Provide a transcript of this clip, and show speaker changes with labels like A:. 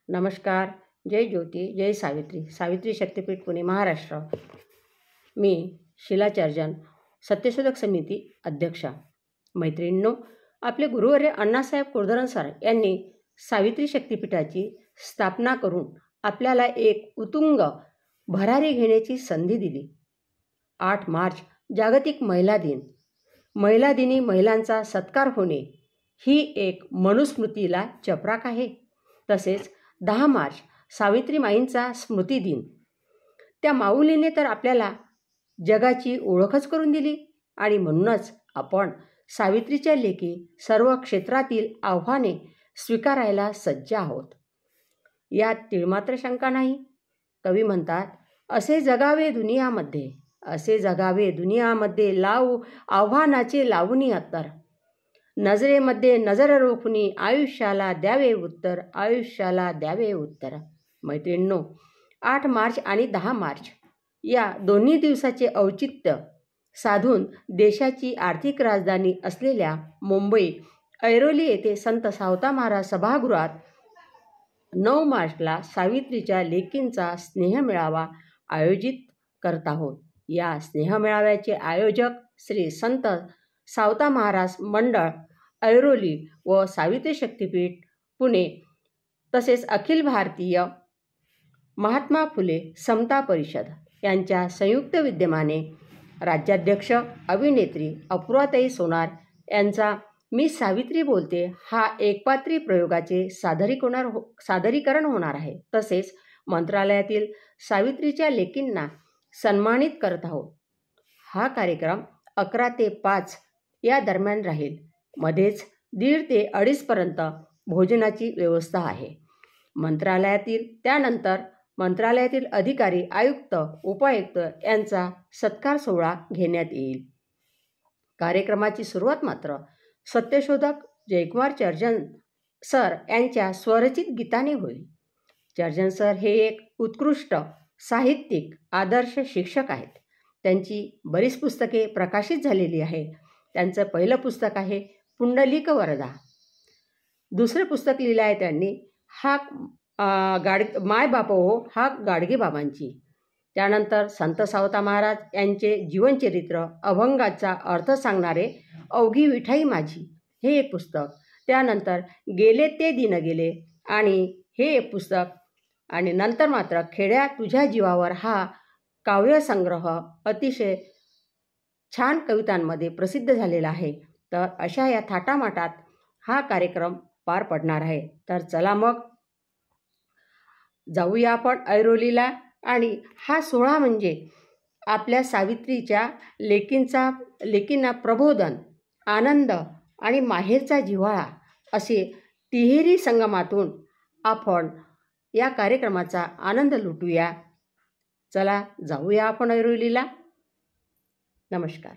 A: नमस्कार. जय ज्योती, जय सावित्री. सावित्री शक्तीपीठ पुणे महाराष्ट्र. मी शीला चर्जन, सत्यशोधक समिती अध्यक्षा. मैत्रिणींनो, आपले गुरुवर्य अण्णासाहेब कुळधरण सर यांनी सावित्री शक्तीपीठाची स्थापना करून आपल्याला एक उत्तुंग भरारी घेण्याची संधी दिली. 8 मार्च जागतिक महिला दिन. महिला दिनी महिलांचा सत्कार होणे ही एक मनुस्मृतीला चपराक आहे. तसेच 10 मार्च सावित्रीमाईंचा स्मृती दिन. त्या माऊलीने तर आपल्याला जगाची ओळखच करून दिली आणि म्हणूनच आपण सावित्रीच्या लेकी सर्व क्षेत्रातील आव्हाने स्वीकारायला सज्ज आहोत. यात तिळमात्र शंका नाही. कवी म्हणतात, असे जगावे दुनियामध्ये, असे जगावे दुनियामध्ये, लावू आव्हानाचे लावणी अत्तर, नजरेमध्ये नजर रोखुनी आयुष्याला द्यावे उत्तर, आयुष्याला द्यावे उत्तर. मैत्रिणींनो, 8 मार्च आणि 10 मार्च या दोन्ही दिवसाचे औचित्य साधून देशाची आर्थिक राजधानी असलेल्या मुंबई ऐरोली येथे संत सावता महाराज सभागृहात 9 मार्चला सावित्रीच्या लेकींचा स्नेहमेळावा आयोजित करत आहोत. या स्नेहमेळाव्याचे आयोजक श्री संत सावता महाराज मंडळ ऐरोली व सावित्री शक्तीपीठ पुणे तसेच अखिल भारतीय महात्मा फुले समता परिषद यांच्या संयुक्त विद्यमाने राज्याध्यक्ष अभिनेत्री अपूर्वाताई सोनार यांचा मी सावित्री बोलते हा एकपात्री प्रयोगाचे सादरीकरण होणार आहे. तसेच मंत्रालयातील सावित्रीच्या लेकींना सन्मानित करत आहोत. हा कार्यक्रम 11 ते 5 या दरम्यान राहील. मध्येच 1:30 ते 2:30 पर्यंत भोजनाची व्यवस्था आहे. त्यानंतर मंत्रालयातील अधिकारी, आयुक्त, उपायुक्त यांचा सत्कार सोहळा घेण्यात येईल. कार्यक्रमाची सुरुवात मात्र सत्यशोधक जयकुमार चर्जन सर यांच्या स्वरचित गीताने होईल. चर्जन सर हे एक उत्कृष्ट साहित्यिक, आदर्श शिक्षक आहेत. त्यांची बरीच पुस्तके प्रकाशित झालेली आहे. त्यांचं पहिलं पुस्तक आहे पुंडलिक वरदा. दुसरं पुस्तक लिहिलं आहे त्यांनी माय बाप हो हा गाडगे बाबांची. त्यानंतर संत सावता महाराज यांचे जीवनचरित्र, अभंगाचा अर्थ सांगणारे अवघी विठाई माझी हे एक पुस्तक. त्यानंतर गेले ते दिन गेले आणि हे एक पुस्तक. आणि नंतर मात्र खेड्या तुझ्या जीवावर हा काव्यसंग्रह अतिशय छान कवितांमध्ये प्रसिद्ध झालेला आहे. तर अशा या थाटामाटात हा कार्यक्रम पार पडणार आहे. तर चला मग जाऊया आपण ऐरोलीला. आणि हा सोहळा म्हणजे आपल्या सावित्रीच्या लेकींना प्रबोधन, आनंद आणि माहेरचा जिव्हाळा असे तिहेरी संगमातून आपण या कार्यक्रमाचा आनंद लुटूया. चला जाऊया आपण ऐरोलीला. नमस्कार.